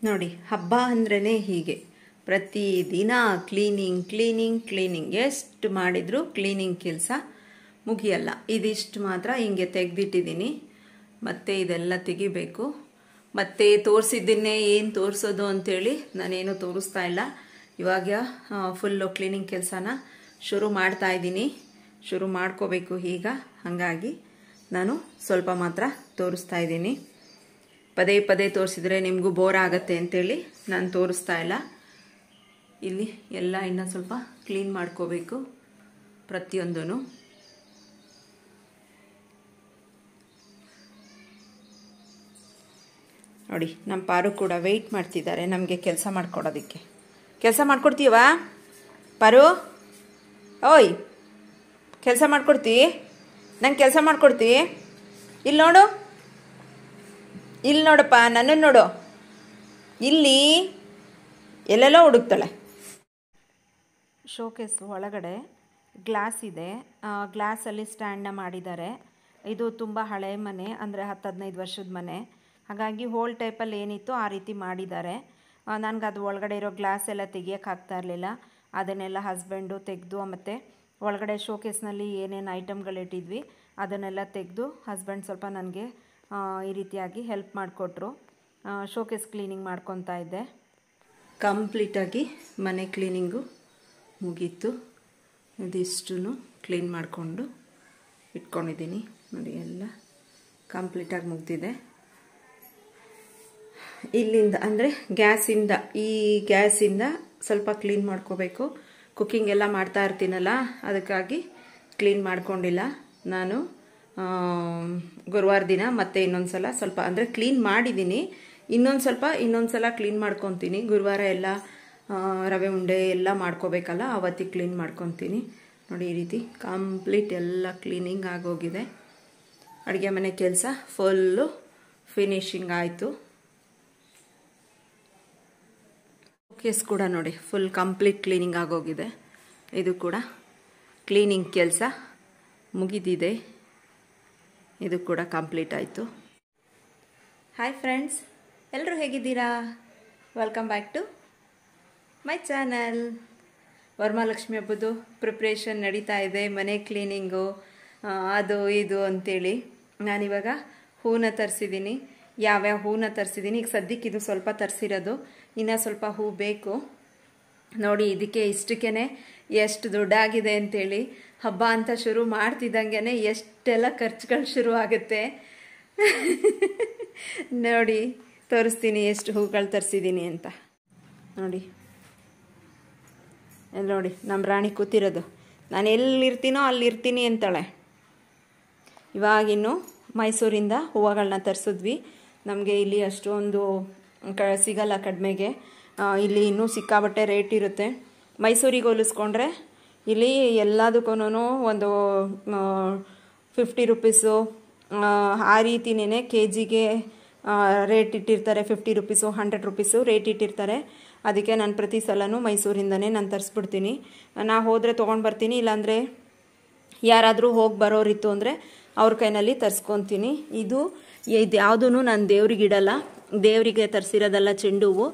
ನೋಡಿ, ಹಬ್ಬ ಅಂದ್ರೇ ಹೀಗೆ ಪ್ರತಿದಿನ ಕ್ಲೀನಿಂಗ್ ಎಷ್ಟು ಮಾಡಿದರೂ ಕ್ಲೀನಿಂಗ್ ಕೆಲಸ ಮುಗಿಯಲ್ಲ. ಇದಿಷ್ಟು ಮಾತ್ರ ಹಿಂಗೆ ತೆಗೆದಿಟ್ಟಿದ್ದೀನಿ. ಮತ್ತೆ ಇದೆಲ್ಲ ತೆಗಿಬೇಕು. ಮತ್ತೆ ತೋರಿಸಿದ್ದನ್ನೇ ಏನು ತೋರಿಸೋದು ಅಂತೇಳಿ ನಾನೇನು ತೋರಿಸ್ತಾ ಇಲ್ಲ. ಇವಾಗ ಫುಲ್ಲು ಕ್ಲೀನಿಂಗ್ ಕೆಲಸನ ಶುರು ಮಾಡ್ತಾ ಇದ್ದೀನಿ. ಶುರು ಮಾಡ್ಕೋಬೇಕು ಈಗ. ಹಾಗಾಗಿ ನಾನು ಸ್ವಲ್ಪ ಮಾತ್ರ ತೋರಿಸ್ತಾ ಇದ್ದೀನಿ. ಪದೇ ಪದೇ ತೋರಿಸಿದ್ರೆ ನಿಮಗೂ ಬೋರ್ ಆಗುತ್ತೆ ಅಂತೇಳಿ ನಾನು ತೋರಿಸ್ತಾ ಇಲ್ಲ. ಇಲ್ಲಿ ಎಲ್ಲ ಇನ್ನೂ ಸ್ವಲ್ಪ ಕ್ಲೀನ್ ಮಾಡ್ಕೋಬೇಕು ಪ್ರತಿಯೊಂದೂ. ನೋಡಿ, ನಮ್ಮ ಪಾರು ಕೂಡ ವೆಯ್ಟ್ ಮಾಡ್ತಿದ್ದಾರೆ ನಮಗೆ ಕೆಲಸ ಮಾಡ್ಕೊಡೋದಕ್ಕೆ. ಕೆಲಸ ಮಾಡ್ಕೊಡ್ತೀವಾ ಪಾರು? ಓಯ್, ಕೆಲಸ ಮಾಡ್ಕೊಡ್ತೀ? ನಂಗೆ ಕೆಲಸ ಮಾಡ್ಕೊಡ್ತೀ? ಇಲ್ಲಿ ನೋಡು, ಇಲ್ಲಿ ನೋಡಪ್ಪ, ನನ್ನನ್ನು ನೋಡು. ಇಲ್ಲಿ ಎಲ್ಲೆಲ್ಲೋ ಹುಡುಕ್ತಾಳೆ. ಶೋಕೇಸ್ ಒಳಗಡೆ ಗ್ಲಾಸ್ ಇದೆ. ಗ್ಲಾಸಲ್ಲಿ ಸ್ಟ್ಯಾಂಡ್ನ ಮಾಡಿದ್ದಾರೆ. ಇದು ತುಂಬ ಹಳೆಯ ಮನೆ, ಅಂದರೆ 10-15 ವರ್ಷದ ಮನೆ. ಹಾಗಾಗಿ ಹೋಲ್ ಟೈಪಲ್ಲಿ ಏನಿತ್ತು ಆ ರೀತಿ ಮಾಡಿದ್ದಾರೆ. ನನಗೆ ಅದು ಒಳಗಡೆ ಇರೋ ಗ್ಲಾಸ್ ಎಲ್ಲ ತೆಗಿಯೋಕ್ಕೆ ಆಗ್ತಾ ಇರಲಿಲ್ಲ. ಅದನ್ನೆಲ್ಲ ಹಸ್ಬೆಂಡು ತೆಗೆದು, ಮತ್ತು ಒಳಗಡೆ ಶೋಕೇಸ್ನಲ್ಲಿ ಏನೇನು ಐಟಮ್ಗಳಿಟ್ಟಿದ್ವಿ ಅದನ್ನೆಲ್ಲ ತೆಗೆದು ಹಸ್ಬೆಂಡ್ ಸ್ವಲ್ಪ ನನಗೆ ಈ ರೀತಿಯಾಗಿ ಹೆಲ್ಪ್ ಮಾಡಿಕೊಟ್ರು. ಶೋಕೇಸ್ ಕ್ಲೀನಿಂಗ್ ಮಾಡ್ಕೊತಾ ಇದ್ದೆ. ಕಂಪ್ಲೀಟಾಗಿ ಮನೆ ಕ್ಲೀನಿಂಗು ಮುಗೀತು. ಇದಿಷ್ಟು ಕ್ಲೀನ್ ಮಾಡಿಕೊಂಡು ಇಟ್ಕೊಂಡಿದ್ದೀನಿ. ನೋಡಿ, ಎಲ್ಲ ಕಂಪ್ಲೀಟಾಗಿ ಮುಗ್ದಿದೆ. ಇಲ್ಲಿಂದ ಅಂದರೆ ಗ್ಯಾಸಿಂದ, ಈ ಗ್ಯಾಸಿಂದ ಸ್ವಲ್ಪ ಕ್ಲೀನ್ ಮಾಡ್ಕೋಬೇಕು. ಕುಕ್ಕಿಂಗ್ ಎಲ್ಲ ಮಾಡ್ತಾ ಇರ್ತೀನಲ್ಲ, ಅದಕ್ಕಾಗಿ ಕ್ಲೀನ್ ಮಾಡ್ಕೊಂಡಿಲ್ಲ ನಾನು. ಗುರುವಾರ ದಿನ ಮತ್ತೆ ಇನ್ನೊಂದು ಸಲ ಸ್ವಲ್ಪ ಅಂದರೆ ಕ್ಲೀನ್ ಮಾಡಿದ್ದೀನಿ. ಇನ್ನೊಂದು ಸಲ ಕ್ಲೀನ್ ಮಾಡ್ಕೊತೀನಿ. ಗುರುವಾರ ಎಲ್ಲ ರವೆ ಉಂಡೆ ಎಲ್ಲ ಮಾಡ್ಕೋಬೇಕಲ್ಲ, ಅವತ್ತಿಗೆ ಕ್ಲೀನ್ ಮಾಡ್ಕೊತೀನಿ. ನೋಡಿ, ಈ ರೀತಿ ಕಂಪ್ಲೀಟ್ ಎಲ್ಲ ಕ್ಲೀನಿಂಗ್ ಆಗೋಗಿದೆ. ಅಡುಗೆ ಮನೆ ಕೆಲಸ ಫುಲ್ಲು ಫಿನಿಶಿಂಗ್ ಆಯಿತು. ಕೇಸ್ ಕೂಡ ನೋಡಿ, ಫುಲ್ ಕಂಪ್ಲೀಟ್ ಕ್ಲೀನಿಂಗ್ ಆಗೋಗಿದೆ. ಇದು ಕೂಡ ಕ್ಲೀನಿಂಗ್ ಕೆಲಸ ಮುಗಿದಿದೆ. ಇದು ಕೂಡ ಕಂಪ್ಲೀಟ್ ಆಯಿತು. ಹಾಯ್ ಫ್ರೆಂಡ್ಸ್, ಎಲ್ಲರೂ ಹೇಗಿದ್ದೀರಾ? Welcome back to my channel. Varamahalakshmi ಹಬ್ಬದ್ದು ಪ್ರಿಪ್ರೇಷನ್ ನಡೀತಾ ಇದೆ. ಮನೆ ಕ್ಲೀನಿಂಗು ಅದು ಇದು ಅಂತೇಳಿ ನಾನಿವಾಗ ಹೂನ ತರಿಸಿದ್ದೀನಿ. ಯಾವ್ಯಾವ ಹೂನ ತರಿಸಿದ್ದೀನಿ ಈಗ ಸದ್ಯಕ್ಕೆ ಇದು ಸ್ವಲ್ಪ ತರಿಸಿರೋದು. ಇನ್ನೂ ಸ್ವಲ್ಪ ಹೂ ಬೇಕು. ನೋಡಿ, ಇದಕ್ಕೆ ಇಷ್ಟಕ್ಕೇ ಎಷ್ಟು ದುಡ್ಡಾಗಿದೆ ಅಂತೇಳಿ. ಹಬ್ಬ ಅಂತ ಶುರು ಮಾಡ್ತಿದ್ದಂಗೆ ಎಷ್ಟೆಲ್ಲ ಖರ್ಚುಗಳು ಶುರು ಆಗುತ್ತೆ. ನೋಡಿ, ತೋರಿಸ್ತೀನಿ ಎಷ್ಟು ಹೂಗಳು ತರಿಸಿದ್ದೀನಿ ಅಂತ. ನೋಡಿ, ನೋಡಿ ನಮ್ಮ ರಾಣಿ ಕೂತಿರೋದು. ನಾನು ಎಲ್ಲಿರ್ತೀನೋ ಅಲ್ಲಿರ್ತೀನಿ ಅಂತಾಳೆ. ಇವಾಗಿನ್ನು ಮೈಸೂರಿಂದ ಹೂವುಗಳನ್ನ ತರಿಸಿದ್ವಿ. ನಮಗೆ ಇಲ್ಲಿ ಅಷ್ಟೊಂದು ಸಿಗಲ್ಲ ಕಡಿಮೆಗೆ. ಇಲ್ಲಿ ಇನ್ನೂ ಸಿಕ್ಕಾಬಟ್ಟೆ ರೇಟ್ ಇರುತ್ತೆ. ಮೈಸೂರಿಗೆ ಹೋಲಿಸ್ಕೊಂಡ್ರೆ ಇಲ್ಲಿ ಎಲ್ಲದಕ್ಕೂ ಒಂದು 50 ರೂಪೀಸು ಆ ರೀತಿನೇ KGಗೆ ರೇಟ್ ಇಟ್ಟಿರ್ತಾರೆ. 50 ರೂಪೀಸು 100 ರೂಪೀಸು ರೇಟ್ ಇಟ್ಟಿರ್ತಾರೆ. ಅದಕ್ಕೆ ನಾನು ಪ್ರತಿ ಸಲನೂ ಮೈಸೂರಿಂದನೇ ನಾನು ತರಿಸ್ಬಿಡ್ತೀನಿ. ನಾ ಹೋದರೆ ತೊಗೊಂಡು ಬರ್ತೀನಿ. ಇಲ್ಲಾಂದರೆ ಯಾರಾದರೂ ಹೋಗಿ ಬರೋರಿತ್ತು ಅಂದರೆ ಅವ್ರ ಕೈನಲ್ಲಿ ತರಿಸ್ಕೊತೀನಿ. ಇದು ಯಾವುದೂ ನಾನು ದೇವ್ರಿಗೆ ಇಡಲ್ಲ. ದೇವರಿಗೆ ತರಿಸಿರೋದಲ್ಲ ಚೆಂಡು ಹೂವು.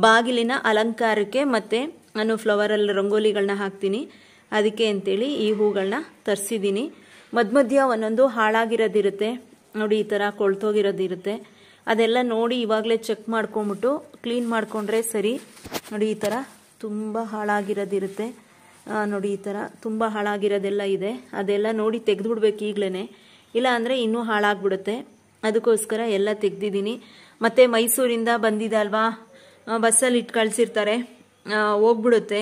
ಬಾಗಿಲಿನ ಅಲಂಕಾರಕ್ಕೆ ಮತ್ತು ನಾನು ಫ್ಲವರಲ್ಲಿ ರಂಗೋಲಿಗಳನ್ನ ಹಾಕ್ತೀನಿ. ಅದಕ್ಕೆ ಅಂತೇಳಿ ಈ ಹೂಗಳನ್ನ ತರಿಸಿದ್ದೀನಿ. ಮಧ್ಯ ಒಂದೊಂದು ಹಾಳಾಗಿರೋದಿರುತ್ತೆ ನೋಡಿ, ಈ ಥರ ಕೊಳ್ತೋಗಿರೋದಿರುತ್ತೆ. ಅದೆಲ್ಲ ನೋಡಿ ಇವಾಗಲೇ ಚೆಕ್ ಮಾಡ್ಕೊಂಬಿಟ್ಟು ಕ್ಲೀನ್ ಮಾಡಿಕೊಂಡ್ರೆ ಸರಿ. ನೋಡಿ, ಈ ಥರ ತುಂಬ ಹಾಳಾಗಿರೋದಿರುತ್ತೆ. ನೋಡಿ, ಈ ಥರ ತುಂಬ ಹಾಳಾಗಿರೋದೆಲ್ಲ ಇದೆ. ಅದೆಲ್ಲ ನೋಡಿ ತೆಗೆದುಬಿಡ್ಬೇಕು ಈಗಲೇ, ಇಲ್ಲ ಅಂದರೆ ಇನ್ನೂ ಹಾಳಾಗ್ಬಿಡುತ್ತೆ. ಅದಕ್ಕೋಸ್ಕರ ಎಲ್ಲ ತೆಗೆದಿದ್ದೀನಿ. ಮತ್ತು ಮೈಸೂರಿಂದ ಬಂದಿದೆ ಅಲ್ವಾ, ಬಸ್ಸಲ್ಲಿ ಇಟ್ಟು ಕಳಿಸಿರ್ತಾರೆ, ಹೋಗ್ಬಿಡುತ್ತೆ.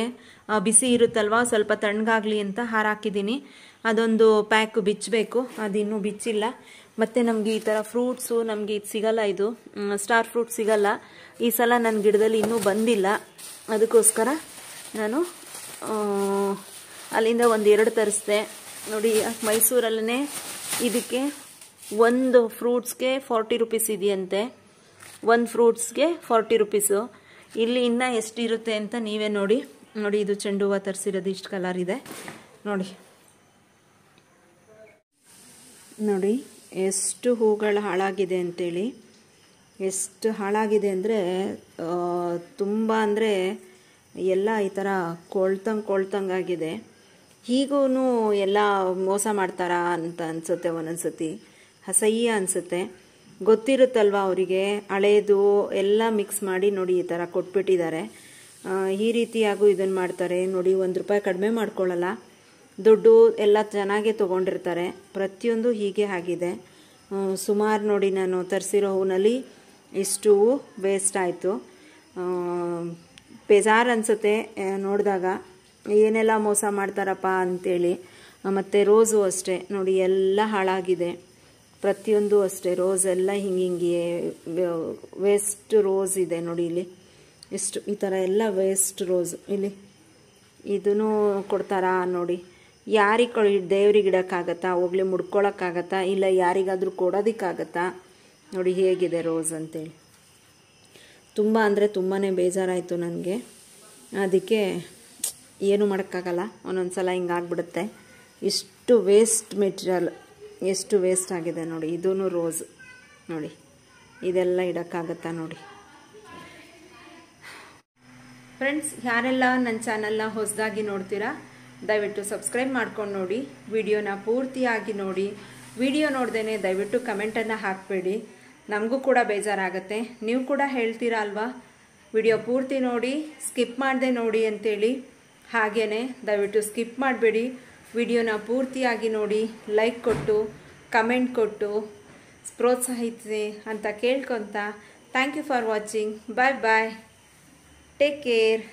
ಬಿಸಿ ಇರುತ್ತಲ್ವ, ಸ್ವಲ್ಪ ತಣ್ಣಗಾಗಲಿ ಅಂತ ಹಾರಾಕಿದ್ದೀನಿ. ಅದೊಂದು ಪ್ಯಾಕ್ ಬಿಚ್ಚಬೇಕು, ಅದಿನ್ನೂ ಬಿಚ್ಚಿಲ್ಲ. ಮತ್ತು ನಮಗೆ ಈ ಥರ ಫ್ರೂಟ್ಸು ನಮಗೆ ಇದು ಸಿಗಲ್ಲ. ಇದು ಸ್ಟಾರ್ ಫ್ರೂಟ್ ಸಿಗಲ್ಲ ಈ ಸಲ. ನನ್ನ ಗಿಡದಲ್ಲಿ ಇನ್ನೂ ಬಂದಿಲ್ಲ. ಅದಕ್ಕೋಸ್ಕರ ನಾನು ಅಲ್ಲಿಂದ 1-2 ತರಿಸ್ದೆ. ನೋಡಿ, ಮೈಸೂರಲ್ಲೇ ಇದಕ್ಕೆ ಒಂದು ಫ್ರೂಟ್ಸ್ಗೆ 40 ರೂಪೀಸ್ ಇದೆಯಂತೆ. ಒಂದು ಫ್ರೂಟ್ಸ್ಗೆ 40 ರೂಪೀಸು. ಇಲ್ಲಿ ಇನ್ನೂ ಎಷ್ಟಿರುತ್ತೆ ಅಂತ ನೀವೇ ನೋಡಿ. ನೋಡಿ, ಇದು ಚೆಂಡು ಹೂವು ತರಿಸಿರೋದು ಇಷ್ಟು ಕಲರ್ ಇದೆ ನೋಡಿ. ನೋಡಿ ಎಷ್ಟು ಹೂಗಳು ಹಾಳಾಗಿದೆ ಅಂತೇಳಿ. ಎಷ್ಟು ಹಾಳಾಗಿದೆ ಅಂದರೆ ತುಂಬ ಅಂದರೆ ಎಲ್ಲ ಈ ಥರ ಕೊಳ್ತಂಗಾಗಿದೆ. ಹೀಗೂ ಎಲ್ಲ ಮೋಸ ಮಾಡ್ತಾರಾ ಅಂತ ಅನಿಸುತ್ತೆ ಒಂದೊಂದ್ಸತಿ. ಅಸಹ್ಯ ಅನಿಸುತ್ತೆ. ಗೊತ್ತಿರುತ್ತಲ್ವ ಅವರಿಗೆ, ಹಳೇದು ಎಲ್ಲ ಮಿಕ್ಸ್ ಮಾಡಿ ನೋಡಿ ಈ ಥರ ಕೊಟ್ಬಿಟ್ಟಿದ್ದಾರೆ. ಈ ರೀತಿಯಾಗೂ ಇದನ್ನು ಮಾಡ್ತಾರೆ ನೋಡಿ. ₹1 ಕಡಿಮೆ ಮಾಡ್ಕೊಳ್ಳಲ್ಲ, ದುಡ್ಡು ಎಲ್ಲ ಚೆನ್ನಾಗೇ ತೊಗೊಂಡಿರ್ತಾರೆ. ಪ್ರತಿಯೊಂದು ಹೀಗೆ ಆಗಿದೆ. ಸುಮಾರು ನೋಡಿ ನಾನು ತರಿಸಿರೋ ಹೂನಲ್ಲಿ ಇಷ್ಟು ಹೂವು ವೇಸ್ಟ್ ಆಯಿತು. ಬೇಜಾರು ಅನಿಸುತ್ತೆ ನೋಡಿದಾಗ, ಏನೆಲ್ಲ ಮೋಸ ಮಾಡ್ತಾರಪ್ಪ ಅಂಥೇಳಿ. ಮತ್ತು ರೋಸು ಅಷ್ಟೇ ನೋಡಿ, ಎಲ್ಲ ಹಾಳಾಗಿದೆ. ಪ್ರತಿಯೊಂದು ಅಷ್ಟೇ, ರೋಸ್ ಎಲ್ಲ ಹಿಂಗೆ ವೇಸ್ಟ್ ರೋಸ್ ಇದೆ ನೋಡಿ. ಇಲ್ಲಿ ಎಷ್ಟು ಈ ಥರ ಎಲ್ಲ ವೇಸ್ಟ್ ರೋಸ್. ಇಲ್ಲಿ ಇದೂ ಕೊಡ್ತಾರಾ ನೋಡಿ. ಯಾರಿಗೆ ದೇವ್ರಿಗೆ ಇಡೋಕ್ಕಾಗತ್ತಾ? ಹೋಗ್ಲಿ ಮುಡ್ಕೊಳಕ್ಕಾಗತ್ತಾ? ಇಲ್ಲ ಯಾರಿಗಾದರೂ ಕೊಡೋದಕ್ಕಾಗತ್ತಾ? ನೋಡಿ ಹೇಗಿದೆ ರೋಸ್ ಅಂತೇಳಿ. ತುಂಬ ಅಂದರೆ ತುಂಬಾ ಬೇಜಾರಾಯಿತು ನನಗೆ. ಅದಕ್ಕೆ ಏನು ಮಾಡೋಕ್ಕಾಗಲ್ಲ, ಒಂದೊಂದು ಸಲ ಹಿಂಗಾಗ್ಬಿಡುತ್ತೆ. ಇಷ್ಟು ವೇಸ್ಟ್ ಮೆಟೀರಿಯಲ್, ಎಷ್ಟು ವೇಸ್ಟ್ ಆಗಿದೆ ನೋಡಿ. ಇದೂ ರೋಸ್ ನೋಡಿ, ಇದೆಲ್ಲ ಇಡೋಕ್ಕಾಗತ್ತಾ ನೋಡಿ. ಫ್ರೆಂಡ್ಸ್, ಯಾರೆಲ್ಲ ನನ್ನ ಚಾನಲ್ನ ಹೊಸದಾಗಿ ನೋಡ್ತೀರಾ ದಯವಿಟ್ಟು ಸಬ್ಸ್ಕ್ರೈಬ್ ಮಾಡ್ಕೊಂಡು ನೋಡಿ. ವಿಡಿಯೋನ ಪೂರ್ತಿಯಾಗಿ ನೋಡಿ. ವಿಡಿಯೋ ನೋಡ್ದೇ ದಯವಿಟ್ಟು ಕಮೆಂಟನ್ನು ಹಾಕಬೇಡಿ, ನಮಗೂ ಕೂಡ ಬೇಜಾರಾಗುತ್ತೆ. ನೀವು ಕೂಡ ಹೇಳ್ತೀರಾ ಅಲ್ವಾ, ವಿಡಿಯೋ ಪೂರ್ತಿ ನೋಡಿ, ಸ್ಕಿಪ್ ಮಾಡದೆ ನೋಡಿ ಅಂತೇಳಿ. ಹಾಗೇ ದಯವಿಟ್ಟು ಸ್ಕಿಪ್ ಮಾಡಬೇಡಿ, ವಿಡಿಯೋನ ಪೂರ್ತಿಯಾಗಿ ನೋಡಿ, ಲೈಕ್ ಕೊಟ್ಟು ಕಮೆಂಟ್ ಕೊಟ್ಟು ಪ್ರೋತ್ಸಾಹಿಸಿ ಅಂತ ಕೇಳ್ಕೊತ thank you for watching. Bye bye, take care.